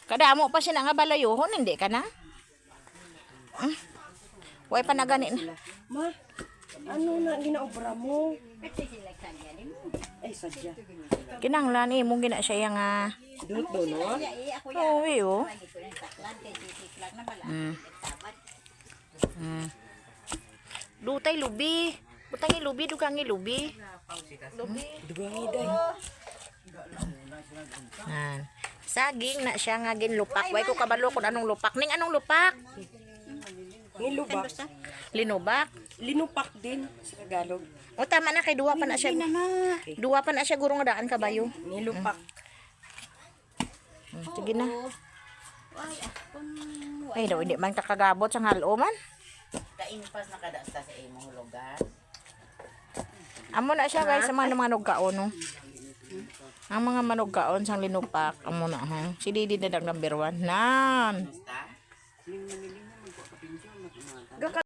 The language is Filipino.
Kada amo pa siya nga balayuhon, hindi ka na? Way pa na ganin. Ma, ano na ginaobra mo? Ay, sadya. Kinanglan eh, mong gina siya nga. Duto, no? Oo, oh. Lutay lubi. Butangi lubi, dugangi lubi. Dugangi, day. Saging na siya nga ginlupak. Way ko kabalo kung anong lupak. Ning anong lupak? Nilubak. Linubak. Linupak din sa Tagalog. O tama na kay duwa pa na siya. Duwa pa na siya gurong daan kabayo. Nilupak. Sige na. Ay daw hindi man kakagabot sa halo man. Kaimpas na kada sa imong lugar. Amo na siya guys sa mga manugkaon no. Ang mga manugkaon sang linupak amo na ha. Si Didi na number 1. Nan. Basta